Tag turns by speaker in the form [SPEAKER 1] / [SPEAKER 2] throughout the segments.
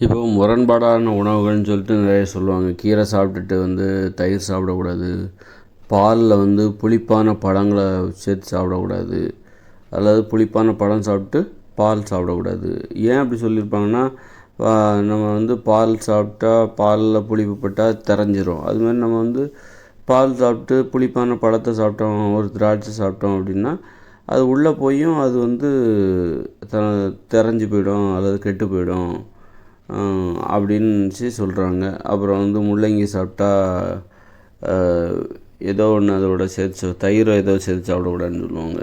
[SPEAKER 1] இப்போ முரண்பாடான உணவுகள்னு சொல்லிட்டு நிறைய சொல்லுவாங்க. கீரை சாப்பிட்டுட்டு தயிர் சாப்பிடக்கூடாது, பாலில் புளிப்பான பழங்களை சேர்த்து சாப்பிடக்கூடாது, அல்லது புளிப்பான பழம் சாப்பிட்டு பால் சாப்பிடக்கூடாது. ஏன் அப்படி சொல்லியிருப்பாங்கன்னா, நம்ம பால் சாப்பிட்டா பாலில் புளிப்பு பட்டால் தெரிஞ்சிரும். அதுமாதிரி நம்ம பால் சாப்பிட்டு புளிப்பான பழத்தை சாப்பிட்டோம், ஒரு திராட்சை சாப்பிட்டோம் அப்படின்னா அது உள்ளே போயும் அது தெரிஞ்சு போயிடும் அல்லது கெட்டு போயிடும் அப்படின்னு சொல்கிறாங்க. அப்புறம் முள்ளங்கி சாப்பிட்டா ஏதோ ஒன்று அதோட சேர்த்து தயிரோ ஏதோ சேர்த்து சாப்பிடக்கூடாதுன்னு சொல்லுவாங்க.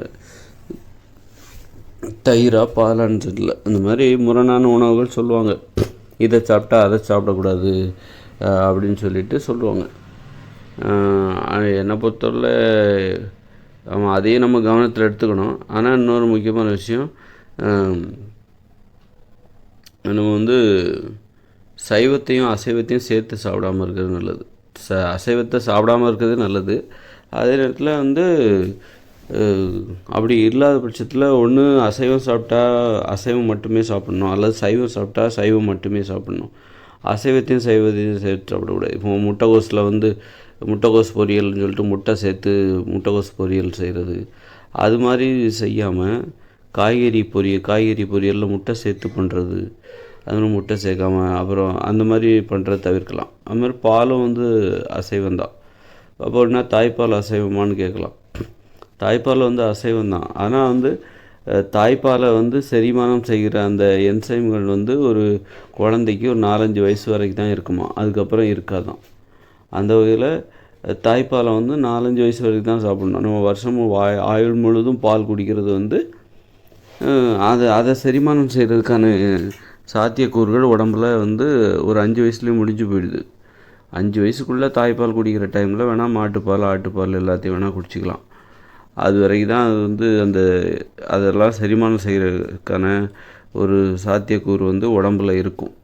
[SPEAKER 1] தயிரா பாலான்னு தெரியல, இந்த மாதிரி முரணான உணவுகள் சொல்லுவாங்க. இதை சாப்பிட்டா அதை சாப்பிடக்கூடாது அப்படின்னு சொல்லிட்டு சொல்லுவாங்க. என்னை பொறுத்தவரை அதையும் நம்ம கவனத்தில் எடுத்துக்கணும். ஆனால் இன்னொரு முக்கியமான விஷயம், நம்ம சைவத்தையும் அசைவத்தையும் சேர்த்து சாப்பிடாமல் இருக்கிறது நல்லது. அசைவத்தை சாப்பிடாமல் இருக்கிறது நல்லது. அதே நேரத்தில் அப்படி இல்லாத பட்சத்தில் ஒன்று அசைவம் சாப்பிட்டா அசைவம் மட்டுமே சாப்பிட்ணும், அல்லது சைவம் சாப்பிட்டா சைவம் மட்டுமே சாப்பிட்ணும். அசைவத்தையும் சைவத்தையும் சேர்த்து சாப்பிடக்கூடாது. இப்போ முட்டைகோஸில் முட்டைகோஸ் பொரியல்னு சொல்லிட்டு முட்டை சேர்த்து முட்டைகோஸ் பொரியல் செய்கிறது, அது மாதிரி செய்யாமல் காய்கறி பொரியலில் முட்டை சேர்த்து பண்ணுறது, அதுமாதிரி முட்டை சேர்க்காமல் அப்புறம் அந்த மாதிரி பண்ணுறத தவிர்க்கலாம். அது மாதிரி பாலும் அசைவந்தான். அப்போ என்ன தாய்ப்பால் அசைவமானு கேட்கலாம். தாய்ப்பால் அசைவம் தான். ஆனால் தாய்ப்பாலை செரிமானம் செய்கிற அந்த என்சைம்கள் ஒரு குழந்தைக்கு ஒரு 4-5 வயசு வரைக்கும் தான் இருக்குமா, அதுக்கப்புறம் இருக்காதான். அந்த வகையில் தாய்ப்பாலை 4-5 வயசு வரைக்கும் தான் சாப்பிட்ணும். நம்ம வருஷமும் ஆயுள் முழுதும் பால் குடிக்கிறது அதை செரிமானம் செய்கிறதுக்கான சாத்தியக்கூறுகள் உடம்புல ஒரு 5 வயசுலேயும் முடிஞ்சு போயிடுது. 5 வயசுக்குள்ளே தாய்ப்பால் குடிக்கிற டைமில் வேணால் மாட்டுப்பால் ஆட்டுப்பால் எல்லாத்தையும் வேணால் குடிச்சிக்கலாம். அது வரைக்கும் தான் அதெல்லாம் செரிமானம் செய்கிறதுக்கான ஒரு சாத்தியக்கூறு உடம்புல இருக்கும்,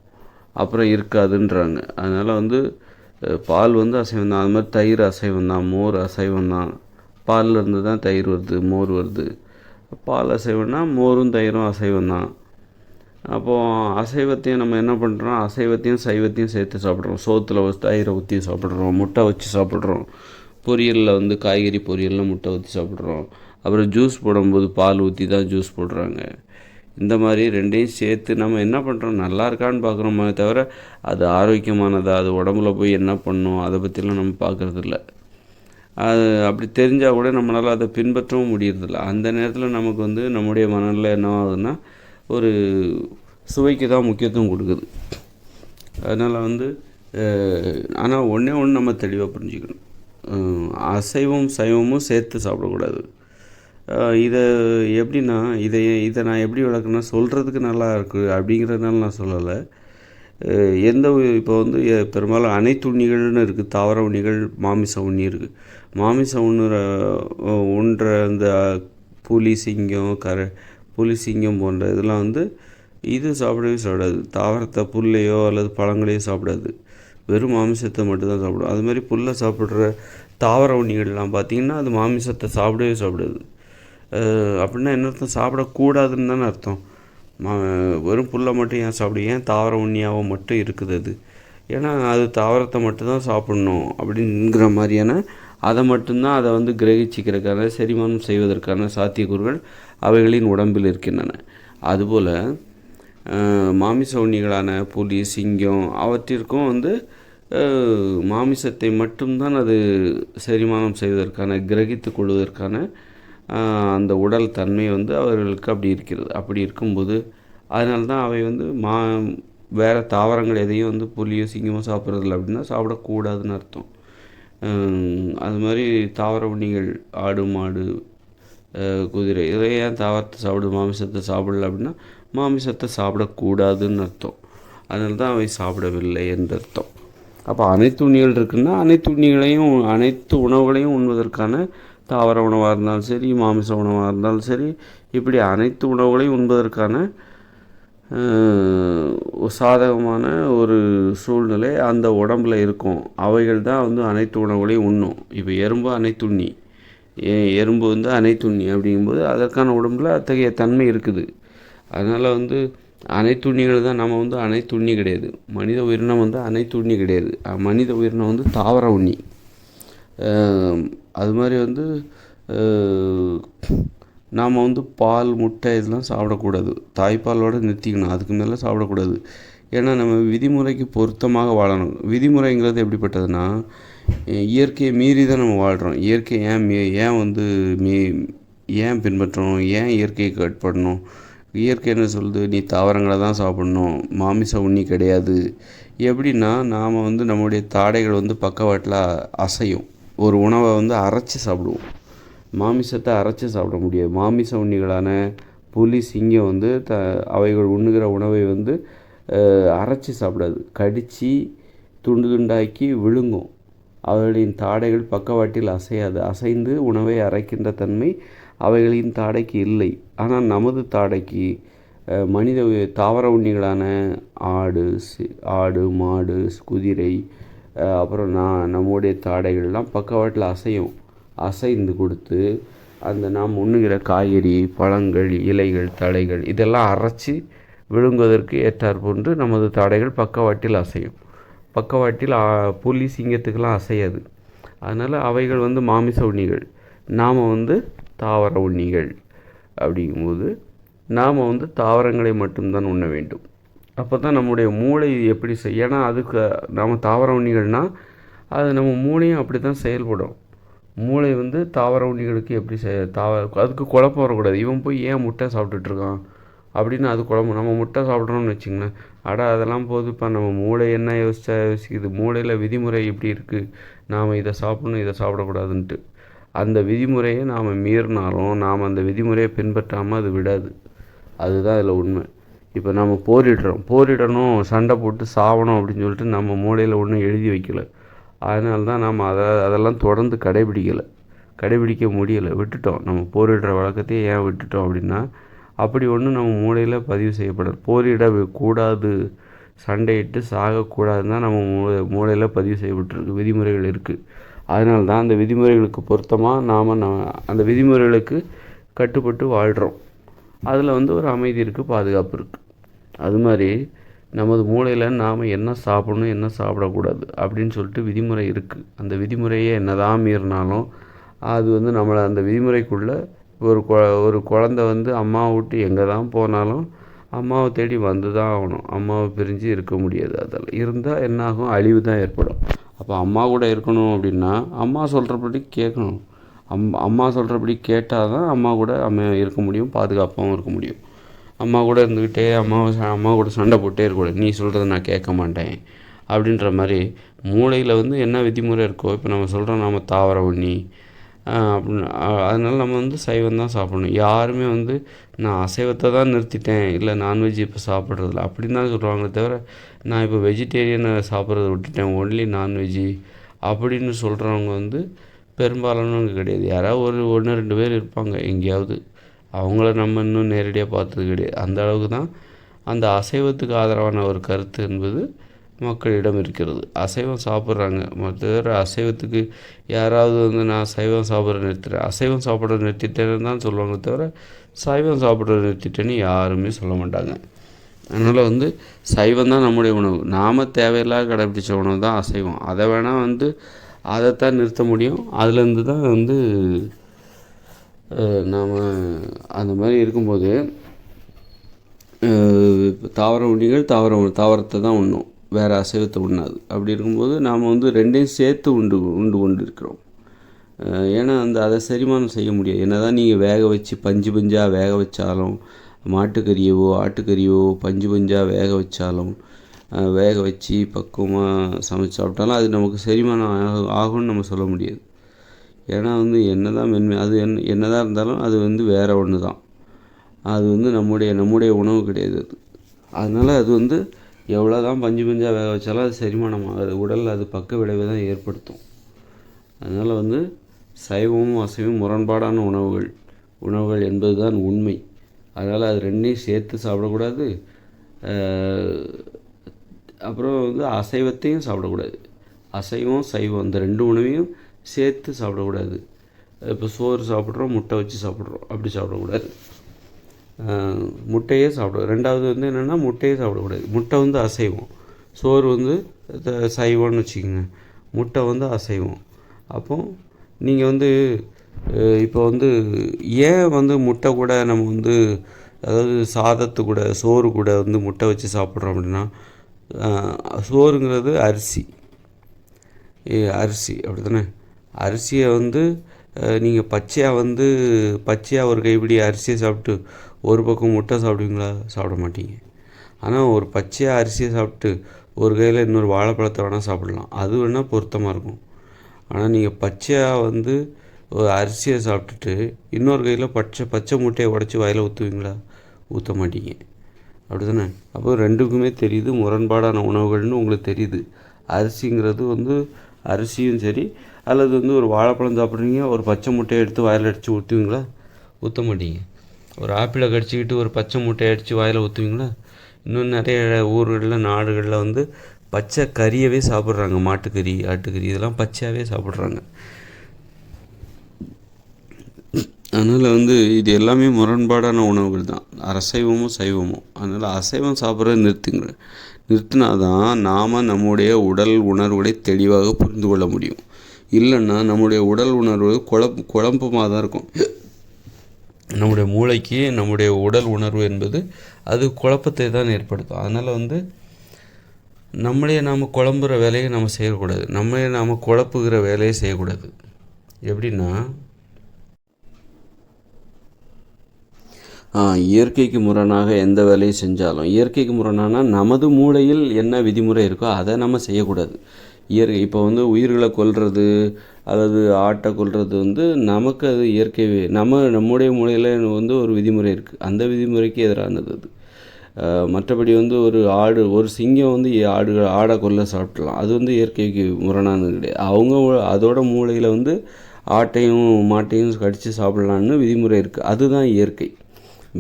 [SPEAKER 1] அப்புறம் இருக்காதுன்றாங்க. அதனால் பால் அசைவம் தான். அது மாதிரி தயிர் அசைவம் தான், மோர் அசைவம் தான். பாலில் இருந்து தான் தயிர் வருது, மோர் வருது. பால் அசைவம்னா மோரும் தயிரும் அசைவம் தான். அப்போது அசைவத்தையும் நம்ம என்ன பண்ணுறோம், அசைவத்தையும் சைவத்தையும் சேர்த்து சாப்பிட்றோம். சோத்தில் தயிரை ஊற்றி சாப்பிட்றோம், முட்டை வச்சு சாப்பிட்றோம், பொரியலில் காய்கறி பொரியலில் முட்டை ஊற்றி சாப்பிட்றோம். அப்புறம் ஜூஸ் போடும்போது பால் ஊற்றி தான் ஜூஸ் போடுறாங்க. இந்த மாதிரி ரெண்டையும் சேர்த்து நம்ம என்ன பண்ணுறோம், நல்லா இருக்கான்னு பார்க்குறோமே தவிர அது ஆரோக்கியமானதா, அது உடம்புல போய் என்ன பண்ணும் அதை பற்றிலாம் நம்ம பார்க்குறதில்ல. அது அப்படி தெரிஞ்சால் கூட நம்மளால் அதை பின்பற்றவும் முடியறதில்ல. அந்த நேரத்தில் நமக்கு நம்முடைய மனநிலை என்ன ஆகுதுன்னா, ஒரு சுவைக்கு தான் முக்கியத்துவம் கொடுக்குது. அதனால் ஆனால் ஒன்றே ஒன்று நம்ம தெளிவாக புரிஞ்சுக்கணும், அசைவம் சைவமும் சேர்த்து சாப்பிடக்கூடாது. இதை எப்படின்னா இதை நான் எப்படி விளக்குனா, சொல்கிறதுக்கு நல்லா இருக்குது அப்படிங்கிறதுனால நான் சொல்லலை. இப்போ பெரும்பாலும் அனைத்து உண்ணிகள்னு இருக்குது. தாவர உண்ணிகள், மாமிச உண்ணி இருக்குது. மாமிச உண்ணுற அந்த புலி சிங்கம் போன்ற இதெல்லாம் இது சாப்பிடவே சாப்பிடாது. தாவரத்தை புல்லையோ அல்லது பழங்களையோ சாப்பிடாது, வெறும் மாமிசத்தை மட்டும்தான் சாப்பிடும். அதுமாதிரி புல்லை சாப்பிட்ற தாவர உண்ணிகள்லாம் பார்த்திங்கன்னா அது மாமிசத்தை சாப்பிடவே சாப்பிடாது. அப்படின்னா என்ன அர்த்தம், சாப்பிடக்கூடாதுன்னு தானே அர்த்தம். வெறும் புல்லை மட்டும் ஏன் சாப்பிடும், ஏன் தாவர உண்ணியாவோ மட்டும் இருக்குது அது, ஏன்னா அது தாவரத்தை மட்டும்தான் சாப்பிட்ணும் அப்படிங்கிற மாதிரியான அதை மட்டும்தான் அதை கிரகிச்சிக்கிறதுக்கான செரிமானம் செய்வதற்கான சாத்தியக்கூறுகள் அவைகளின் உடம்பில் இருக்கின்றன. அதுபோல் மாமிச உண்ணிகளான புலி சிங்கம் அவற்றிற்கும் மாமிசத்தை மட்டும்தான் அது செரிமானம் செய்வதற்கான கிரகித்து கொள்வதற்கான அந்த உடல் தன்மை அவர்களுக்கு அப்படி இருக்கிறது. அப்படி இருக்கும்போது அதனால தான் அவை வேறு தாவரங்கள் எதையும் புலியோ சிங்கமோ சாப்பிட்றதில்ல அப்படின்னா சாப்பிடக்கூடாதுன்னு அர்த்தம். அது மாதிரி தாவர உண்ணிகள் ஆடு மாடு குதிரை இதை ஏன் தாவரத்தை சாப்பிடுது, மாமிசத்தை சாப்பிடல அப்படின்னா மாமிசத்தை சாப்பிடக்கூடாதுன்னு அர்த்தம். அதனால தான் அவை சாப்பிடவில்லை என்று அர்த்தம். அப்போ அனைத்து உண்ணிகள் இருக்குன்னா அனைத்து உணவுகளையும் உண்பதற்கான தாவர உணவாக இருந்தாலும் சரி, மாமிச உணவாக இருந்தாலும் சரி, இப்படி அனைத்து உணவுகளையும் உண்பதற்கான சாதகமான ஒரு சூழ்நிலை அந்த உடம்பில் இருக்கும். அவைகள் தான் அனைத்து உணவுகளையும் உண்ணும். இப்போ எறும்பு அனைத்துண்ணி, எறும்பு அனைத்துண்ணி அப்படிங்கும்போது அதற்கான உடம்பில் அத்தகைய தன்மை இருக்குது. அதனால் அனைத்துண்ணிகள் தான். நம்ம வந்து அனைத்து உண்ணி கிடையாது. மனித உயிரினம் வந்து அனைத்து உண்ணி கிடையாது. மனித உயிரினம் வந்து தாவர உண்ணி. அது மாதிரி வந்து நாம் வந்து பால், முட்டை இதெல்லாம் சாப்பிடக்கூடாது. தாய்ப்பாலோடு நிறுத்திக்கணும். அதுக்கு மேலே சாப்பிடக்கூடாது. ஏன்னா நம்ம விதிமுறைக்கு பொருத்தமாக வாழணும். விதிமுறைங்கிறது எப்படிப்பட்டதுன்னா, இயற்கையை மீறி தான் நம்ம வாழ்கிறோம். இயற்கை ஏன் வந்து ஏன் பின்பற்றணும், ஏன் இயற்கையை கட்டுப்படணும்? இயற்கை என்ன சொல்லுது, நீ தாவரங்களை தான் சாப்பிட்ணும், மாமிச உண்ணி கிடையாது. எப்படின்னா, நாம் வந்து நம்முடைய தாடைகள் வந்து பக்கவாட்டில் அசையும். ஒரு உணவை வந்து அரைச்சி சாப்பிடுவோம். மாமிசத்தை அரைச்சி சாப்பிட முடியாது. மாமிச உண்ணிகளான புலி, சிங்கம் வந்து அவைகள் உண்ணுகிற உணவை வந்து அரைச்சி சாப்பிடாது. கடித்து துண்டு துண்டாக்கி விழுங்கும். அவைகளின் தாடைகள் பக்கவாட்டில் அசையாது. அசைந்து உணவை அரைக்கின்ற தன்மை அவைகளின் தாடைக்கு இல்லை. ஆனால் நமது தாடைக்கு மனித தாவர உண்ணிகளான ஆடு, மாடு, குதிரை, அப்புறம் நம்முடைய தாடைகள்லாம் பக்கவாட்டில் அசைந்து கொடுத்து அந்த நாம் உண்ணுகிற காய்கறி, பழங்கள், இலைகள், தழைகள் இதெல்லாம் அரைச்சி விழுங்குவதற்கு ஏற்றாற்போன்று நமது தாடைகள் பக்கவாட்டில் அசையும். பக்கவாட்டில் புலி, சிங்கத்துக்கெல்லாம் அசையாது. அதனால் அவைகள் வந்து மாமிச உண்ணிகள், நாம் வந்து தாவர உண்ணிகள். அப்படிங்கும்போது நாம் வந்து தாவரங்களை மட்டும்தான் உண்ண வேண்டும். அப்போ தான் நம்முடைய மூளை எப்படி ஏன்னா அதுக்கு நம்ம தாவர உண்ணிகள்னால் அது நம்ம மூளையும் அப்படி தான் செயல்படும். மூளை வந்து தாவர உண்ணிகளுக்கு எப்படி அதுக்கு குழப்பம் வரக்கூடாது. இவன் போய் ஏன் முட்டை சாப்பிட்டுட்ருக்கான் அப்படின்னு அது குழம்பு. நம்ம முட்டை சாப்பிட்றோன்னு வச்சுங்களேன், அதெல்லாம் போதுப்பா, நம்ம மூளை என்ன யோசிக்குது, மூளையில் விதிமுறை எப்படி இருக்குது, நாம் இதை சாப்பிடணும் இதை சாப்பிடக்கூடாதுன்ட்டு. அந்த விதிமுறையை நாம் மீறினாலும் நாம் அந்த விதிமுறையை பின்பற்றாமல் அது விடாது. அதுதான் அதில் உண்மை. இப்போ நம்ம போரிடணும், சண்டை போட்டு சாவணும் அப்படின்னு சொல்லிட்டு நம்ம மூளையில் ஒன்றும் எழுதி வைக்கலை. அதனால தான் நாம் அதெல்லாம் தொடர்ந்து கடைபிடிக்க முடியலை, விட்டுட்டோம். நம்ம போரிடுற வழக்கத்தையே ஏன் விட்டுட்டோம் அப்படின்னா, அப்படி ஒன்றும் நம்ம மூளையில் பதிவு செய்யப்படலை. போரிட கூடாது, சண்டையிட்டு சாகக்கூடாதுன்னு தான் நம்ம மூளையில் பதிவு செய்யப்பட்டிருக்கு, விதிமுறைகள் இருக்குது. அதனால தான் அந்த விதிமுறைகளுக்கு பொருத்தமாக நாம் அந்த விதிமுறைகளுக்கு கட்டுப்பட்டு வாழ்கிறோம். அதில் வந்து ஒரு அமைதி இருக்குது, பாதுகாப்பு இருக்குது. அது மாதிரி நமது மூளையில் நாம் என்ன சாப்பிடணும் என்ன சாப்பிடக்கூடாது அப்படின்னு சொல்லிட்டு விதிமுறை இருக்குது. அந்த விதிமுறையை என்ன தான் மீறினாலும் அது வந்து நம்மளை அந்த விதிமுறைக்குள்ளே ஒரு குழந்தை வந்து அம்மாவை விட்டு எங்கே தான் போனாலும் அம்மாவை தேடி வந்து தான் ஆகணும். அம்மாவை பிரிஞ்சு இருக்க முடியாது. அதில் இருந்தால் என்னாகும், அழிவு தான் ஏற்படும். அப்போ அம்மா கூட இருக்கணும் அப்படின்னா அம்மா சொல்கிறபடி கேட்கணும். அம்மா சொல்கிறபடி கேட்டால் தான் அம்மா கூட இருக்க முடியும், பாதுகாப்பாகவும் இருக்க முடியும். அம்மா கூட இருந்துக்கிட்டே அம்மா கூட சண்டை போட்டே இருக்கக்கூடாது. நீ சொல்கிறத நான் கேட்க மாட்டேன் அப்படின்ற மாதிரி மூளையில் வந்து என்ன விதிமுறை இருக்கோ, இப்போ நம்ம சொல்கிறோம் நம்ம தாவர உண்ணி அப்படின்னு, அதனால் நம்ம வந்து சைவம் தான் சாப்பிடணும். யாருமே வந்து நான் அசைவத்தை தான் நிறுத்திட்டேன், இல்லை நான்வெஜ் இப்போ சாப்பிட்றதில்ல அப்படின்னு தான் சொல்லுவாங்களே தவிர, நான் இப்போ வெஜிடேரியனை சாப்பிட்றத விட்டுட்டேன், ஒன்லி நான்வெஜ்ஜி அப்படின்னு சொல்கிறவங்க வந்து பெரும்பாலானவங்க கிடையாது. யாராவது 1-2 பேர் இருப்பாங்க எங்கேயாவது. அவங்கள நம்ம இன்னும் நேரடியாக பார்த்தது கிடையாது. அந்த அளவுக்கு தான் அந்த அசைவத்துக்கு ஆதரவான ஒரு கருத்து என்பது மக்களிடம் இருக்கிறது. அசைவம் சாப்பிட்றாங்க, மற்ற அசைவத்துக்கு யாராவது வந்து நான் சைவம் சாப்பிட்ற நிறுத்துறேன், அசைவம் சாப்பிட்ற நிறுத்திட்டேன்னு தான் சொல்லுவாங்க தவிர சைவம் சாப்பிட்ற நிறுத்திட்டேன்னு யாருமே சொல்ல மாட்டாங்க. அதனால் வந்து சைவம் தான் நம்முடைய உணவு. நாம் தேவையில்லாத கடைப்பிடிச்ச உணவு தான் அசைவம். அதை வேணால் வந்து அதைத்தான் நிறுத்த முடியும். அதுலேருந்து தான் வந்து நாம் அந்த மாதிரி இருக்கும்போது தாவர உண்ணிகள் தாவரத்தை தான் உண்ணும், வேறு அசைவத்தை உண்ணாது. அப்படி இருக்கும்போது நாம் வந்து ரெண்டையும் சேர்த்து உண்டு கொண்டு இருக்கிறோம். ஏன்னா அதை செரிமானம் செய்ய முடியாது. என்ன தான் நீங்கள் வேக வச்சு பஞ்சாக வேக வச்சாலும், மாட்டுக்கறியவோ ஆட்டுக்கறியோ பஞ்சாக வேக வச்சு பக்குவமாக சமைச்சு சாப்பிட்டாலும் அது நமக்கு செரிமானம் ஆகும்னு நம்ம சொல்ல முடியாது. ஏன்னா வந்து என்ன தான் அது என்ன தான் இருந்தாலும் அது வந்து வேறு ஒன்று தான். அது வந்து நம்முடைய உணவு கிடையாது அது. அதனால் அது வந்து எவ்வளோ தான் பஞ்சாக வேக வச்சாலும் அது செரிமானம் ஆகாது. உடலில் அது பக்க விளைவை தான் ஏற்படுத்தும். அதனால் வந்து சைவமும் அசைவமும் முரண்பாடான உணவுகள் என்பது தான் உண்மை. அதனால் அது ரெண்டையும் சேர்த்து சாப்பிடக்கூடாது. அப்புறம் வந்து அசைவத்தையும் சாப்பிடக்கூடாது. அசைவம் சைவம் இந்த 2 உணவையும் சேர்த்து சாப்பிடக்கூடாது. இப்போ சோறு சாப்பிட்றோம், முட்டை வச்சு சாப்பிட்றோம், அப்படி சாப்பிடக்கூடாது. முட்டையே சாப்பிடுவோம். ரெண்டாவது வந்து என்னென்னா முட்டையே சாப்பிடக்கூடாது. முட்டை வந்து அசைவம், சோறு வந்து சைவம்னு வச்சுக்கோங்க. முட்டை வந்து அசைவம். அப்போ நீங்கள் வந்து இப்போ வந்து ஏன் வந்து முட்டை கூட நம்ம வந்து அதாவது சாதத்து கூட சோறு கூட வந்து முட்டை வச்சு சாப்பிட்றோம் அப்படின்னா, சோறுங்கிறது அரிசி அப்படி தானே. அரிசியை வந்து நீங்கள் பச்சையாக ஒரு கைப்பிடி அரிசியை சாப்பிட்டு ஒரு பக்கம் முட்டை சாப்பிடுவீங்களா? சாப்பிட மாட்டீங்க. ஆனால் ஒரு பச்சையாக அரிசியை சாப்பிட்டு ஒரு கையில் இன்னொரு வாழைப்பழத்தை வேணால் சாப்பிட்லாம், அது வேணால் பொருத்தமாக இருக்கும். ஆனால் நீங்கள் பச்சையாக வந்து ஒரு அரிசியை சாப்பிட்டுட்டு இன்னொரு கையில் பச்சை முட்டையை உடச்சி வாயில் ஊற்றுவீங்களா? ஊற்ற மாட்டீங்க, அப்படி தானே. அப்போ ரெண்டுக்குமே தெரியுது முரண்பாடான உணவுகள்னு உங்களுக்கு தெரியுது. அரிசிங்கிறது வந்து அரிசியும் சரி, அல்லது வந்து ஒரு வாழைப்பழம் சாப்பிட்றீங்க, ஒரு பச்சை முட்டையை எடுத்து வாயில் அடித்து ஊற்றுவீங்களா? ஊற்ற மாட்டீங்க. ஒரு ஆப்பிளை கடிச்சிக்கிட்டு ஒரு பச்சை முட்டையை அடித்து வாயில் ஊற்றுவீங்களா? இன்னும் நிறைய ஊர்களில் நாடுகளில் வந்து பச்சை கறியவே சாப்பிட்றாங்க. மாட்டுக்கறி, ஆட்டுக்கறி இதெல்லாம் பச்சையாகவே சாப்பிட்றாங்க. அதனால் வந்து இது எல்லாமே முரண்பாடான உணவுகள் தான், அசைவமும் சைவமும். அதனால் அசைவம் சாப்பிட்றத நிறுத்தினா தான் நாம் நம்முடைய உடல் உணர்வுகளை தெளிவாக புரிந்து கொள்ள முடியும். இல்லைன்னா நம்முடைய உடல் உணர்வு குழப்பமாக தான் இருக்கும். நம்முடைய மூளைக்கு நம்முடைய உடல் உணர்வு என்பது அது குழப்பத்தை தான் ஏற்படுத்தும். அதனால் வந்து நம்மளே நாம் குழம்புற வேலையை நம்ம செய்யக்கூடாது, நம்மளே நாம் குழப்புகிற வேலையை செய்யக்கூடாது. எப்படின்னா, இயற்கைக்கு முரணாக எந்த வேலையை செஞ்சாலும், இயற்கைக்கு முரணான நமது மூளையில் என்ன விதிமுறை இருக்கோ அதை நம்ம செய்யக்கூடாது. இப்போ வந்து உயிர்களை கொல்வது அல்லது ஆட்டை கொல்வது வந்து நமக்கு அது இயற்கை. நம்முடைய மூளையில் வந்து ஒரு விதிமுறை இருக்குது, அந்த விதிமுறைக்கு எதிரானது அது. மற்றபடி வந்து ஒரு சிங்கம் வந்து ஆடை கொல்ல சாப்பிட்லாம், அது வந்து இயற்கைக்கு முரணானது கிடையாது. அவங்க அதோட மூளையில் வந்து ஆட்டையும் மாட்டையும் கடித்து சாப்பிட்லான்னு விதிமுறை இருக்குது. அதுதான் இயற்கை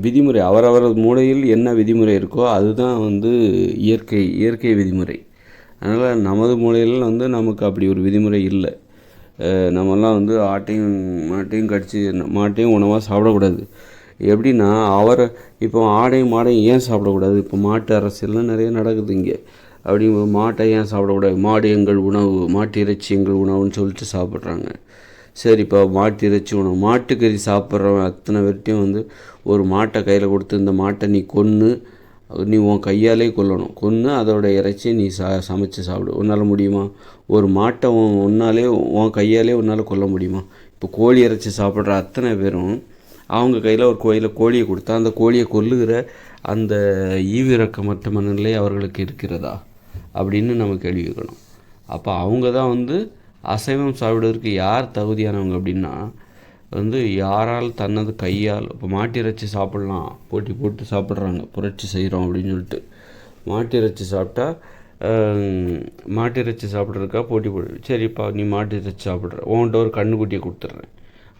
[SPEAKER 1] விதிமுறை. அவரவரது மூளையில் என்ன விதிமுறை இருக்கோ அதுதான் வந்து இயற்கை விதிமுறை. அதனால் நமது மூளையில் வந்து நமக்கு அப்படி ஒரு விதிமுறை இல்லை. நம்மெல்லாம் வந்து ஆட்டையும் மாட்டையும் உணவாக சாப்பிடக்கூடாது. எப்படின்னா இப்போ ஆடையும் மாடையும் ஏன் சாப்பிடக்கூடாது? இப்போ மாட்டு அரசியல்லாம் நிறைய நடக்குது இங்கே. அப்படி மாட்டை ஏன் சாப்பிடக்கூடாது? மாடு எங்கள் உணவு, மாட்டு இறைச்சி எங்கள் உணவுன்னு சொல்லிட்டு சாப்பிட்றாங்க. சரிப்பா, மாட்டு இறைச்சி உணவு, மாட்டுக்கறி சாப்பிட்றவன் அத்தனை பேர்ட்டையும் வந்து ஒரு மாட்டை கையில் கொடுத்து இந்த மாட்டை நீ உன் கையாலே கொன்று அதோட இறைச்சியை நீ சமைச்சு சாப்பிடு. உன்னால் முடியுமா? ஒரு மாட்டை உன் கையாலே உன்னால் கொல்ல முடியுமா? இப்போ கோழி இறைச்சி சாப்பிட்ற அத்தனை பேரும் அவங்க கையில் ஒரு கோழியை கொடுத்தா அந்த கோழியை கொல்லுகிற அந்த ஈவிரக்கமற்ற மனநிலை அவர்களுக்கு இருக்கிறதா அப்படின்னு நம்ம கேள்வி கேட்கணும். அப்போ அவங்க தான் வந்து அசைவம் சாப்பிடுவதற்கு யார் தகுதியானவங்க அப்படின்னா, வந்து யாரால் தனது கையால். இப்போ மாட்டு இறைச்சி சாப்பிட்லாம், போட்டி போட்டு சாப்பிட்றாங்க, புரட்சி செய்கிறோம் அப்படின்னு சொல்லிட்டு. மாட்டு இறைச்சி சாப்பிட்றதுக்கா போட்டி போடு. சரிப்பா, நீ மாட்டு இறைச்சி சாப்பிட்ற, உன்கிட்ட ஒரு கண்ணுக்குட்டியை கொடுத்துட்றேன்.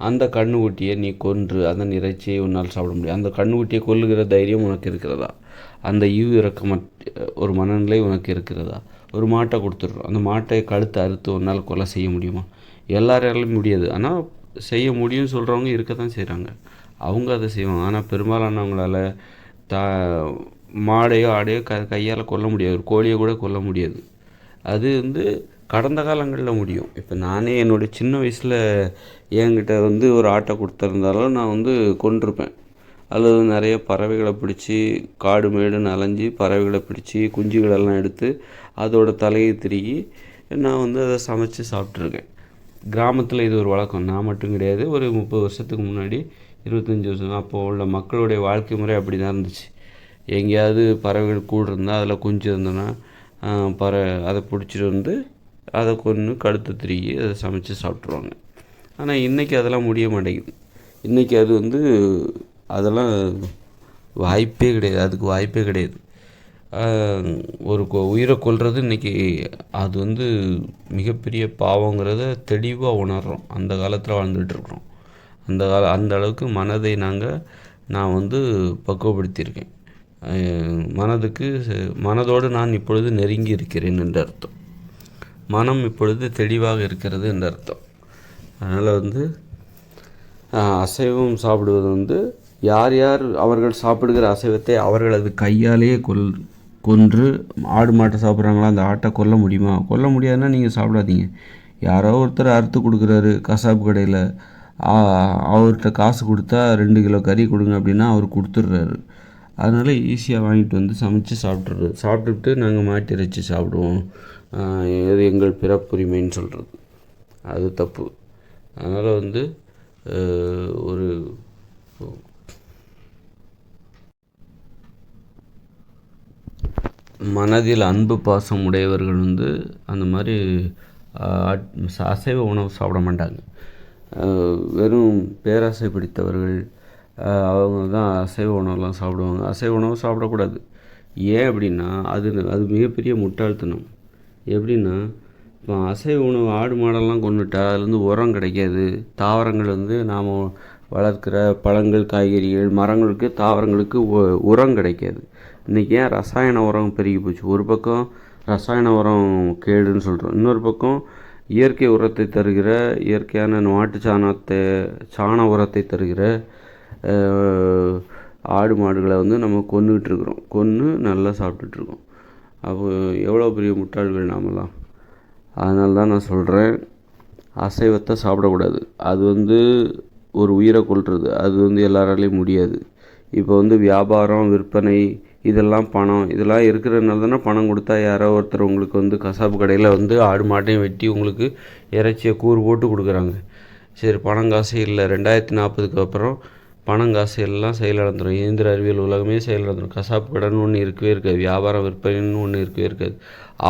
[SPEAKER 1] அந்த கண்ணுக்குட்டியை நீ கொன்று அதன் இறைச்சியை உன்னால் சாப்பிட முடியும். அந்த கண்ணுக்குட்டியை கொல்லுகிற தைரியம் உனக்கு இருக்கிறதா? அந்த ஒரு மனநிலை உனக்கு இருக்கிறதா? ஒரு மாட்டை கொடுத்துட்றோம், அந்த மாட்டை கழுத்தை அறுத்து உன்னால் கொலை செய்ய முடியுமா? எல்லாராலும் முடியாது, ஆனால் செய்ய முடியும்னு சொல்கிறவங்க இருக்க தான் செய்கிறாங்க. அவங்க அதை செய்வாங்க. ஆனால் பெரும்பாலானவங்களால் மாடையோ ஆடையோ கையால் கொல்ல முடியாது, ஒரு கோழியை கூட கொல்ல முடியாது. அது வந்து கடந்த காலங்களில் முடியும். இப்போ நானே என்னுடைய சின்ன வயசில் என்கிட்ட வந்து ஒரு ஆட்டை கொடுத்துருந்தாலும் நான் வந்து கொன்றிருப்பேன். அல்லது நிறைய பறவைகளை பிடிச்சி காடு மேடுன்னு அலைஞ்சி பறவைகளை பிடிச்சி குஞ்சுகளெல்லாம் எடுத்து அதோட தலையை திருகி நான் வந்து அதை சமைச்சு சாப்பிட்ருக்கேன். கிராமத்தில் இது ஒரு வழக்கம். நான் மட்டும் கிடையாது, ஒரு 30 வருஷத்துக்கு முன்னாடி, 25 வருஷம் அப்போது உள்ள மக்களுடைய வாழ்க்கை முறை அப்படி தான் இருந்துச்சு. எங்கேயாவது பறவைகள் கூடு இருந்தால் அதில் குஞ்சு இருந்தோன்னா அதை பிடிச்சிட்டு வந்து அதை கொன்று கழுத்து திருகி அதை சமைச்சு சாப்பிட்ருவாங்க. ஆனால் இன்றைக்கி அதெல்லாம் முடிய மாட்டேங்குது. இன்றைக்கி அது வந்து அதெல்லாம் வாய்ப்பே கிடையாது, அதுக்கு வாய்ப்பே கிடையாது. ஒரு உயிரை கொல்றது இன்றைக்கி அது வந்து மிகப்பெரிய பாவங்கிறத தெளிவாக உணர்கிறோம். அந்த காலத்தில் வாழ்ந்துகிட்ருக்குறோம். அந்த அளவுக்கு மனதை நான் வந்து பக்குவப்படுத்தியிருக்கேன். மனதோடு நான் இப்பொழுது நெருங்கி இருக்கிறேன் என்று அர்த்தம். மனம் இப்பொழுது தெளிவாக இருக்கிறது என்று அர்த்தம். அதனால் வந்து அசைவம் சாப்பிடுவது வந்து யார் யார் அவர்கள் சாப்பிடுகிற அசைவத்தை அவர்களது கையாலேயே கொன்று ஆடு மாட்டை சாப்பிட்றாங்களா, அந்த ஆட்டை கொல்ல முடியுமா? கொல்ல முடியாதுன்னா நீங்கள் சாப்பிடாதீங்க. யாரோ ஒருத்தர் அறுத்து கொடுக்குறாரு கசாப்பு கடையில், அவர்கிட்ட காசு கொடுத்தா 2 கிலோ கறி கொடுங்க அப்படின்னா அவர் கொடுத்துட்றாரு. அதனால் ஈஸியாக வாங்கிட்டு வந்து சமைச்சு சாப்பிட்டுட்டு நாங்கள் மாட்டு இறைச்சி சாப்பிடுவோம், இது எங்கள் பிறப்புரிமைன்னு சொல்கிறது அது தப்பு. அதனால் ஒரு மனதில் அன்பு பாசம் உடையவர்கள் அந்த மாதிரி அசைவ உணவு சாப்பிட மாட்டாங்க. வெறும் பேராசை பிடித்தவர்கள் அவங்க தான் அசைவ உணவுலாம் சாப்பிடுவாங்க. அசைவ உணவு சாப்பிடக்கூடாது. ஏன் அப்படின்னா அது மிகப்பெரிய முட்டாள்தனம். எப்படின்னா, இப்போ அசைவ உணவு ஆடு மாடெல்லாம் கொண்டுட்டா அதுலேருந்து உரம் கிடைக்காது. தாவரங்கள் நாம் வளர்க்கிற பழங்கள், காய்கறிகள், மரங்களுக்கு, தாவரங்களுக்கு உரம் கிடைக்காது. இன்றைக்கி ஏன் ரசாயன உரம் பெருகி போச்சு? ஒரு பக்கம் ரசாயன உரம் கேடுன்னு சொல்கிறோம், இன்னொரு பக்கம் இயற்கை உரத்தை தருகிற, இயற்கையான மாட்டு சாண உரத்தை தருகிற ஆடு மாடுகளை நம்ம கொன்று நல்லா சாப்பிட்டுட்ருக்கோம். அப்போ எவ்வளோ பெரிய முட்டாள்கள் நாமெல்லாம். அதனால தான் நான் சொல்கிறேன், அசைவத்தை சாப்பிடக்கூடாது. அது ஒரு உயிரை கொல்றது. அது எல்லாராலையும் முடியாது. இப்போ வியாபாரம், விற்பனை, இதெல்லாம் பணம், இதெல்லாம் இருக்கிறதுனால தானே பணம் கொடுத்தா யாரோ ஒருத்தர் உங்களுக்கு கசாப்பு கடையில் ஆடு மாட்டையும் வெட்டி உங்களுக்கு இறைச்சியை கூறு போட்டு கொடுக்குறாங்க. சரி, பணம் காசு இல்லை. 2040க்கு அப்புறம் பணம் காசு எல்லாம் செயலிழந்துடும். இயந்திர அறிவியல் உலகமே செயலிழந்துடும். கசாப்பு கடைன்னு ஒன்று இருக்கவே இருக்காது. வியாபாரம், விற்பனைன்னு ஒன்று இருக்கவே இருக்காது.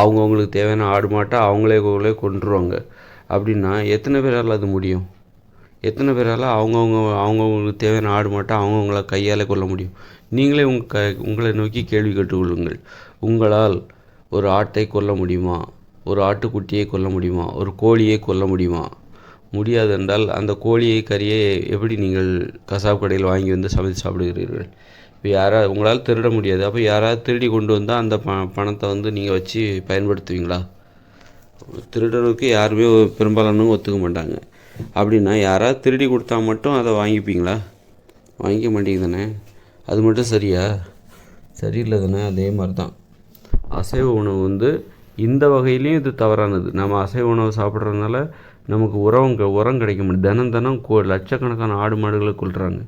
[SPEAKER 1] அவங்களுக்கு தேவையான ஆடு மாட்டை அவங்களே கொன்றுவாங்க. அப்படின்னா எத்தனை பேரால் அது முடியும்? எத்தனை பேரால் அவங்கவுங்களுக்கு தேவையான ஆடு மாட்டை அவங்கவுங்கள கையால் கொல்ல முடியும்? நீங்களே உங்களை நோக்கி கேள்வி கேட்டுக்கொள்ளுங்கள். உங்களால் ஒரு ஆட்டை கொல்ல முடியுமா? ஒரு ஆட்டுக்குட்டியை கொல்ல முடியுமா? ஒரு கோழியை கொல்ல முடியுமா? முடியாது என்றால் அந்த கறியை எப்படி நீங்கள் கசாப்பு கடையில் வாங்கி சமைத்து சாப்பிடுகிறீர்கள்? இப்போ உங்களால் திருட முடியாது. அப்போ யாராவது திருடி கொண்டு வந்தால் அந்த பணத்தை நீங்கள் வச்சு பயன்படுத்துவீங்களா? திருடனுக்கு யாருமே பெரும்பாலானவங்க ஒத்துக்க மாட்டாங்க. அப்படின்னா யாராவது திருடி கொடுத்தா மட்டும் அதை வாங்கிப்பீங்களா? வாங்கிக்க மாட்டீங்க தானே? அது மட்டும் சரியில்லை தானே? அதே மாதிரி தான் அசைவ உணவு இந்த வகையிலையும் இது தவறானது. நம்ம அசைவ உணவு சாப்பிட்றதுனால நமக்கு உரம் கிடைக்க முடியும். தினம் லட்சக்கணக்கான ஆடு மாடுகளை கொள்கிறாங்க.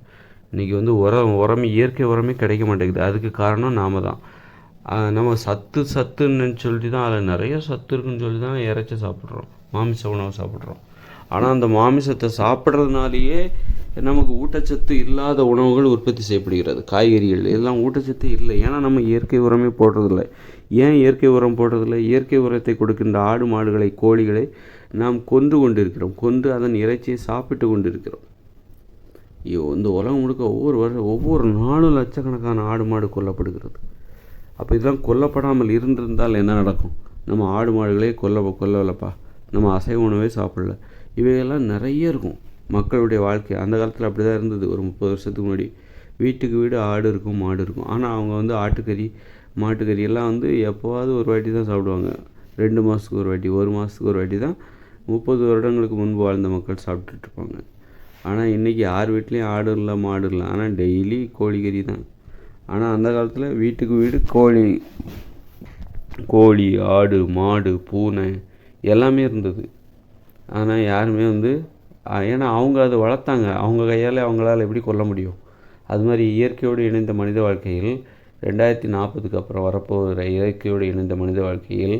[SPEAKER 1] இன்றைக்கி உரம் இயற்கை உரமே கிடைக்க மாட்டேங்குது. அதுக்கு காரணம் நாம் தான். நம்ம சத்துன்னு சொல்லிட்டு தான், அதில் நிறைய சத்து இருக்குன்னு சொல்லி தான் இறைச்சி சாப்பிட்றோம், மாமிச உணவு சாப்பிட்றோம். ஆனால் அந்த மாமிசத்தை சாப்பிட்றதுனாலேயே நமக்கு ஊட்டச்சத்து இல்லாத உணவுகள் உற்பத்தி செய்யப்படுகிறது. காய்கறிகள் இதெல்லாம் ஊட்டச்சத்து இல்லை. ஏன்னா நம்ம இயற்கை உரமே போடுறதில்லை. ஏன் இயற்கை உரம் போடுறதில்லை? இயற்கை உரத்தை கொடுக்கின்ற ஆடு மாடுகளை, கோழிகளை நாம் கொன்று அதன் இறைச்சியை சாப்பிட்டு கொண்டு இருக்கிறோம். உலகம் முழுக்க ஒவ்வொரு நாளும் லட்சக்கணக்கான ஆடு மாடு கொல்லப்படுகிறது. அப்போ இதெல்லாம் கொல்லப்படாமல் இருந்திருந்தால் என்ன நடக்கும்? நம்ம ஆடு மாடுகளே கொல்லலப்பா, நம்ம அசைவ உணவே சாப்பிடல. இவையெல்லாம் நிறைய இருக்கும். மக்களுடைய வாழ்க்கை அந்த காலத்தில் அப்படி தான் இருந்தது. ஒரு 30 வருஷத்துக்கு முன்னாடி வீட்டுக்கு வீடு ஆடு இருக்கும், மாடு இருக்கும். ஆனால் அவங்க ஆட்டுக்கறி, மாட்டுக்கறி எல்லாம் எப்போவாவது ஒரு வாட்டி தான் சாப்பிடுவாங்க. 2 மாதத்துக்கு ஒரு வாட்டி, 1 மாதத்துக்கு ஒரு வாட்டி தான் 30 வருடங்களுக்கு முன்பு வாழ்ந்த மக்கள் சாப்பிட்டுட்ருப்பாங்க. ஆனால் இன்றைக்கி யார் வீட்லேயும் ஆடு இல்லை, மாடு இல்லை. ஆனால் டெய்லி கோழிக்கறி தான். ஆனால் அந்த காலத்தில் வீட்டுக்கு வீடு கோழி, ஆடு, மாடு, பூனை எல்லாமே இருந்தது. ஆனால் யாருமே ஏன்னா அவங்க அதை வளர்த்தாங்க. அவங்க கையால் அவங்களால் எப்படி கொல்ல முடியும்? அது மாதிரி இயற்கையோடு இணைந்த மனித வாழ்க்கையில் 2040க்கு அப்புறம் வரப்போகிற இயற்கையோடு இணைந்த மனித வாழ்க்கையில்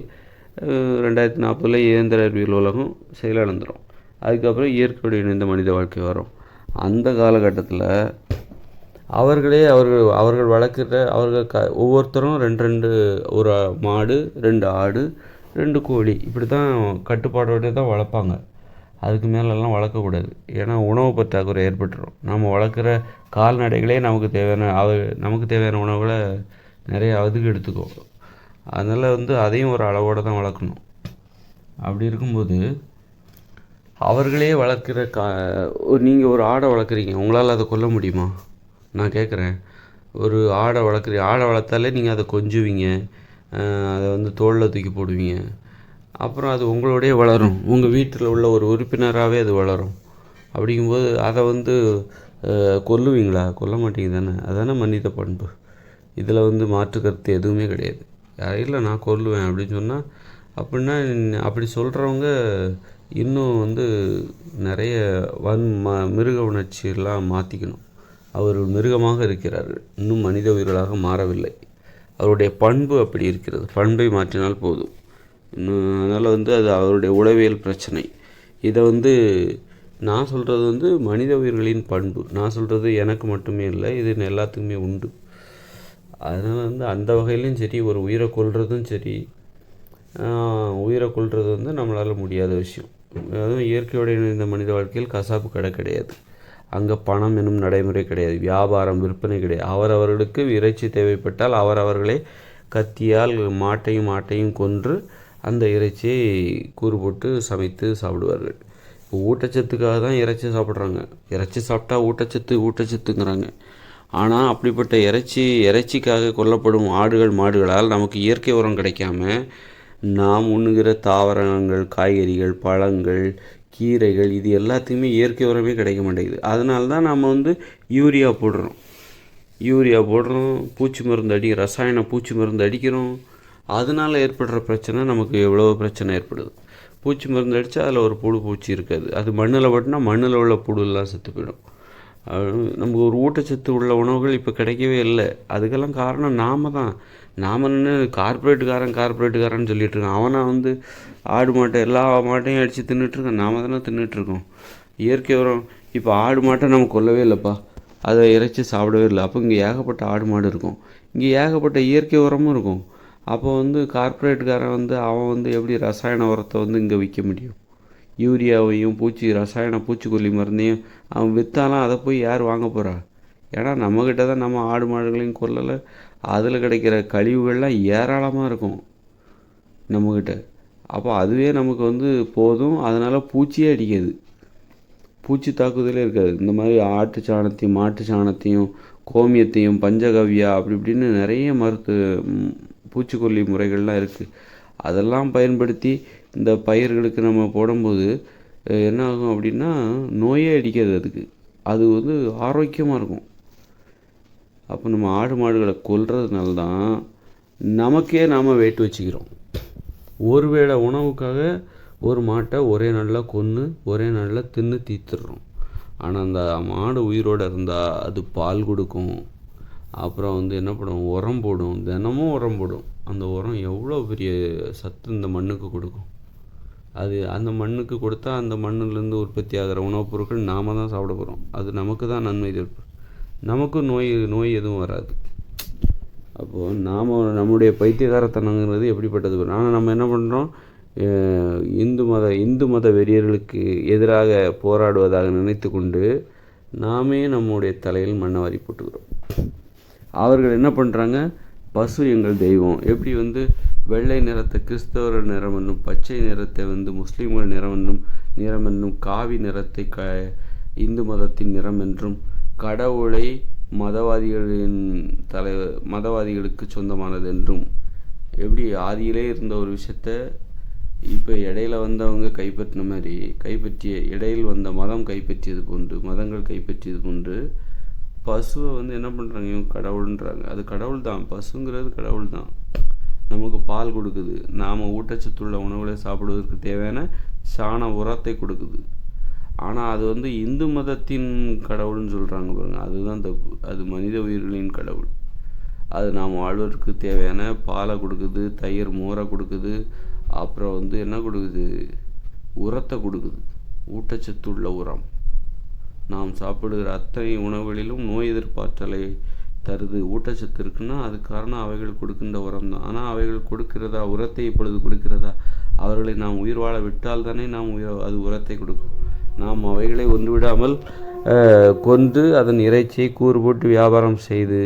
[SPEAKER 1] 2040 இயந்திர அறிவியல் உலகம் செயலிழந்துடும். அதுக்கப்புறம் இயற்கையோடு இணைந்த மனித வாழ்க்கை வரும். அந்த காலகட்டத்தில் அவர்கள் வளர்க்குற ஒவ்வொருத்தரும் 2 ஒரு மாடு, 2 ஆடு, 2 கோழி, இப்படி தான் கட்டுப்பாடோடு தான் வளர்ப்பாங்க. அதுக்கு மேலெல்லாம் வளர்க்கக்கூடாது. ஏன்னா உணவு பற்றாக்குறை ஏற்பட்டுரும். நம்ம வளர்க்குற கால்நடைகளே நமக்கு தேவையான உணவுகளை நிறைய அதுக்கு எடுத்துக்கும். அதனால் அதையும் ஒரு அளவோடு தான் வளர்க்கணும். அப்படி இருக்கும்போது அவர்களே வளர்க்குற நீங்கள் ஒரு ஆடை வளர்க்குறீங்க, உங்களால் அதை கொல்ல முடியுமா? நான் கேட்குறேன். ஒரு ஆடை வளர்த்தாலே நீங்கள் அதை கொஞ்சுவீங்க, அதை தோளில் தூக்கி போடுவீங்க. அப்புறம் அது உங்களோடய வளரும். உங்கள் வீட்டில் உள்ள ஒரு உறுப்பினராகவே அது வளரும். அப்படிங்கும்போது அதை கொல்லுவீங்களா? கொல்ல மாட்டீங்க தானே? அதானே மனித பண்பு. இதில் வந்து மாற்று கருத்து எதுவுமே கிடையாது. இல்லை நான் கொல்லுவேன் அப்படின்னு சொன்னால், அப்படின்னா அப்படி சொல்கிறவங்க இன்னும் வந்து நிறைய மிருக உணர்ச்சியெல்லாம் மாற்றிக்கணும். அவர் மிருகமாக இருக்கிறார்கள், இன்னும் மனித உயிர்களாக மாறவில்லை. அவருடைய பண்பு அப்படி இருக்கிறது. பண்பை மாற்றினால் போதும். அதனால் வந்து அது அவருடைய உளவியல் பிரச்சனை. இதை வந்து நான் சொல்கிறது வந்து மனித உயிர்களின் பண்பு. நான் சொல்கிறது எனக்கு மட்டுமே இல்லை, இது எல்லாத்துக்குமே உண்டு. அதனால் வந்து அந்த வகையிலையும் சரி, ஒரு உயிரை கொல்றதும் சரி, உயிரை கொல்றது வந்து நம்மளால் முடியாத விஷயம். அதுவும் இயற்கையோடு இணைந்த மனித வாழ்க்கையில் கசாப்பு கடை கிடையாது. அங்கே பணம் என்னும் நடைமுறை கிடையாது. வியாபாரம், விற்பனை கிடையாது. அவரவர்களுக்கு இறைச்சி தேவைப்பட்டால் அவரவர்களே கத்தியால் மாட்டையும் ஆட்டையும் கொன்று அந்த இறைச்சியை கூறு போட்டு சமைத்து சாப்பிடுவார்கள். இப்போ ஊட்டச்சத்துக்காக தான் இறைச்சி சாப்பிட்றாங்க. இறைச்சி சாப்பிட்டா ஊட்டச்சத்துங்கிறாங்க. ஆனால் அப்படிப்பட்ட இறைச்சிக்காக கொல்லப்படும் ஆடுகள் மாடுகளால் நமக்கு இயற்கை உரம் கிடைக்காம நாம் உண்ணுகிற தாவரங்கள், காய்கறிகள், பழங்கள், கீரைகள் இது எல்லாத்துக்குமே இயற்கை உரமே கிடைக்க மாட்டேங்குது. அதனால தான் நம்ம வந்து யூரியா போடுறோம், பூச்சி மருந்து ரசாயன பூச்சி மருந்து அடிக்கிறோம். அதனால் ஏற்படுற பிரச்சனை நமக்கு எவ்வளோ பிரச்சனை ஏற்படுது. பூச்சி மருந்து அடித்தா அதில் ஒரு பூச்சி இருக்காது. அது மண்ணில் பட்டுனா மண்ணில் உள்ள புழுலாம் செத்து போயிடும். நமக்கு ஒரு ஊட்டச்சத்து உள்ள உணவுகள் இப்போ கிடைக்கவே இல்லை. அதுக்கெல்லாம் காரணம் நாம் நின்று கார்பரேட்டுக்காரன்னு சொல்லிகிட்டு இருக்கோம். அவனை வந்து ஆடு மாட்டை எல்லா மாட்டையும் அடித்து தின்னுட்ருக்கோம். நாம தானே தின்னுட்ருக்கோம். இயற்கை உரம் இப்போ ஆடு மாட்டை நம்ம கொல்லவே இல்லைப்பா, அதை இறைச்சி சாப்பிடவே இல்லை. அப்போ இங்கே ஏகப்பட்ட ஆடு மாடு இருக்கும், இங்கே ஏகப்பட்ட இயற்கை உரமும் இருக்கும். அப்போ வந்து கார்பரேட்டுக்காரன் வந்து அவன் வந்து எப்படி ரசாயன உரத்தை வந்து இங்கே விற்க முடியும்? யூரியாவையும் ரசாயன பூச்சிக்கொல்லி மருந்தையும் அவன் விற்றாலாம் அதை போய் யார் வாங்க போகிறா? ஏன்னா நம்மக்கிட்ட தான் நம்ம ஆடு மாடுகளையும் கொல்லலை. அதில் கிடைக்கிற கழிவுகள்லாம் ஏராளமாக இருக்கும் நம்மக்கிட்ட. அப்போ அதுவே நமக்கு வந்து போதும். அதனால் பூச்சியே அடிக்காது, பூச்சி தாக்குதலே இருக்காது. இந்த மாதிரி ஆட்டு சாணத்தையும் மாட்டு சாணத்தையும் கோமியத்தையும் பஞ்சகவ்யா அப்படி இப்படின்னு நிறைய பூச்சிக்கொல்லி முறைகள்லாம் இருக்குது. அதெல்லாம் பயன்படுத்தி இந்த பயிர்களுக்கு நம்ம போடும்போது என்ன ஆகும் அப்படின்னா, நோயே அடிக்காது அதுக்கு. அது வந்து ஆரோக்கியமாக இருக்கும். அப்போ நம்ம ஆடு மாடுகளை கொல்றதுனால தான் நமக்கே நாம் வெயிட் வச்சுக்கிறோம். ஒருவேளை உணவுக்காக ஒரு மாட்டை ஒரே நாளில் கொன்று ஒரே நாளில் தின்னு தீர்த்துடுறோம். ஆனால் அந்த மாடு உயிரோடு இருந்தால் அது பால் கொடுக்கும். அப்புறம் வந்து என்ன பண்ணும், உரம் போடும், தினமும் உரம் போடும். அந்த உரம் எவ்வளோ பெரிய சத்து இந்த மண்ணுக்கு கொடுக்கும். அது அந்த மண்ணுக்கு கொடுத்தா அந்த மண்ணிலேருந்து உற்பத்தி ஆகிற உணவுப் பொருட்கள் நாம் தான் சாப்பிட போகிறோம். அது நமக்கு தான் நன்மை தரும், நமக்கும் நோய் எதுவும் வராது. அப்போது நாம் நம்முடைய பைத்தியகாரத்தனங்கிறது எப்படிப்பட்டது? ஆனால் நம்ம என்ன பண்ணுறோம், இந்து மத வெறியர்களுக்கு எதிராக போராடுவதாக நினைத்து கொண்டு நாமே நம்முடைய தலையில் மண்ணை வாரி போட்டுக்கிறோம். அவர்கள் என்ன பண்ணுறாங்க, பசு எங்கள் தெய்வம், எப்படி வந்து வெள்ளை நிறத்தை கிறிஸ்தவர்கள் நிறம் என்னும், பச்சை நிறத்தை வந்து முஸ்லீம்கள் நிறம் என்னும், காவி நிறத்தை இந்து மதத்தின் நிறம் என்றும், கடவுளை மதவாதிகளுக்கு சொந்தமானது என்றும், எப்படி ஆதியிலே இருந்த ஒரு விஷயத்த இப்போ இடையில வந்தவங்க கைப்பற்றின மாதிரி இடையில் வந்த மதங்கள் கைப்பற்றியது போன்று பசுவை வந்து என்ன பண்ணுறாங்க, இவங்க கடவுள்ன்றாங்க. அது கடவுள் தான், பசுங்கிறது கடவுள் தான். நமக்கு பால் கொடுக்குது, நாம் ஊட்டச்சத்துள்ள உணவுகளை சாப்பிடுவதற்கு தேவையான சாண உரத்தை கொடுக்குது. ஆனால் அது வந்து இந்து மதத்தின் கடவுள்னு சொல்கிறாங்க பாருங்க, அதுதான் தப்பு. அது மனித உயிர்களின் கடவுள். அது நாம் வாழ்வதற்கு தேவையான பாலை கொடுக்குது, தயிர் மோரை கொடுக்குது, அப்புறம் வந்து என்ன கொடுக்குது, உரத்தை கொடுக்குது, ஊட்டச்சத்துள்ள உரம். நாம் சாப்பிடுகிற அத்தனை உணவுகளிலும் நோய் எதிர்ப்பாற்றலை தருது, ஊட்டச்சத்து இருக்குன்னா அது காரணம் அவைகள் கொடுக்கின்ற உரம் தான். ஆனால் அவைகள் கொடுக்கிறதா, உரத்தை இப்பொழுது கொடுக்கிறதா? அவர்களை நாம் உயிர் வாழ விட்டால் தானே அது உரத்தை கொடுக்கும். நாம் அவைகளை ஒன்றுவிடாமல் கொன்று அதன் இறைச்சியை கூறு போட்டு வியாபாரம் செய்து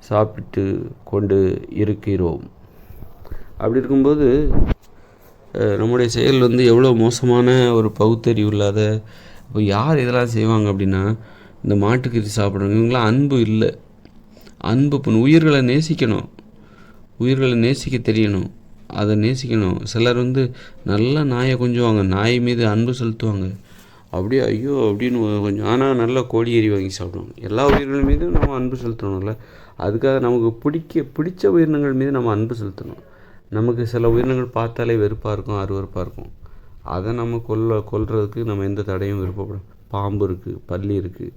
[SPEAKER 1] சாப்பிட்டு கொண்டு இருக்கிறோம். அப்படி இருக்கும்போது நம்முடைய செயல் வந்து எவ்வளோ மோசமான ஒரு பகுத்தறிவு இல்லாத. இப்போ யார் இதெல்லாம் செய்வாங்க அப்படின்னா, இந்த மாட்டுக்கறி சாப்பிட்றவங்க, இவங்களாம் அன்பு இல்லை. உயிர்களை நேசிக்கணும், உயிர்களை நேசிக்க தெரியணும், அதை நேசிக்கணும். சிலர் வந்து நல்ல நாயை கொஞ்சுவாங்க, நாய் மீது அன்பு செலுத்துவாங்க. அப்படியே ஐயோ அப்படின்னு கொஞ்சம், ஆனால் நல்லா கோழி கறி வாங்கி சாப்பிடுவாங்க. எல்லா உயிர்கள் மீதும் நம்ம அன்பு செலுத்தணும்ல. அதுக்காக நமக்கு பிடிச்ச உயிரினங்கள் மீது நம்ம அன்பு செலுத்தணும். நமக்கு சில உயிரினங்கள் பார்த்தாலே வெறுப்பாக இருக்கும், அருவருப்பாக இருக்கும். அதை நம்ம கொல்றதுக்கு நம்ம எந்த தடையும் விருப்பப்படும். பாம்பு இருக்குது, பல்லி இருக்குது,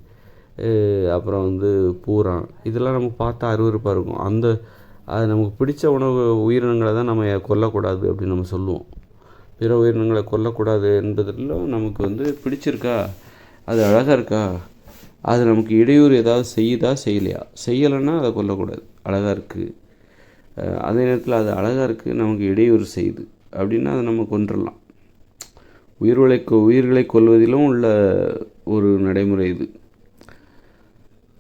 [SPEAKER 1] அப்புறம் பூரான், இதெல்லாம் நமக்கு பார்த்தா அருவருப்பாக இருக்கும். அது நமக்கு பிடிச்ச உயிரினங்களை தான் நம்ம கொல்லக்கூடாது அப்படின்னு நம்ம சொல்லுவோம். பிற உயிரினங்களை கொல்லக்கூடாது என்பதில் நமக்கு பிடிச்சிருக்கா, அது அழகாக இருக்கா, அது நமக்கு இடையூறு ஏதாவது செய்யலையா, செய்யலைன்னா அதை கொல்லக்கூடாது. அழகாக இருக்குது, அதே நேரத்தில் அது அழகாக இருக்குது, நமக்கு இடையூறு செய்யுது அப்படின்னா அதை நம்ம கொன்றுடலாம். உயிர்களை கொல்வதிலும் உள்ள ஒரு நடைமுறை இது.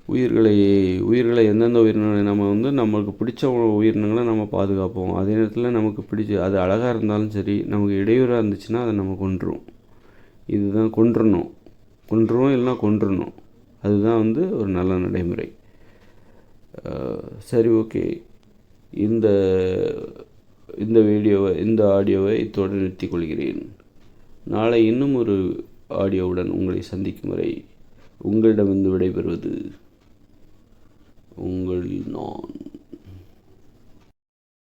[SPEAKER 1] உயிர்களை எந்தெந்த உயிரினங்களை நம்ம நம்மளுக்கு பிடிச்ச உயிரினங்களை நம்ம பாதுகாப்போம். அதே நேரத்தில் நமக்கு அது அழகாக இருந்தாலும் சரி, நமக்கு இடையூறாக இருந்துச்சுன்னா அதை நம்ம கொன்றுவோம். இதுதான் கொன்றுவோம், இல்லைன்னா கொன்றுணும். அதுதான் ஒரு நல்ல நடைமுறை. சரி, ஓகே. இந்த ஆடியோவை இத்தோடு நிறுத்திக் கொள்கிறேன். நாளை இன்னும் ஒரு ஆடியோவுடன் உங்களை சந்திக்கும் வரை உங்களிடமிருந்து விடைபெறுவது உங்கள் நான்.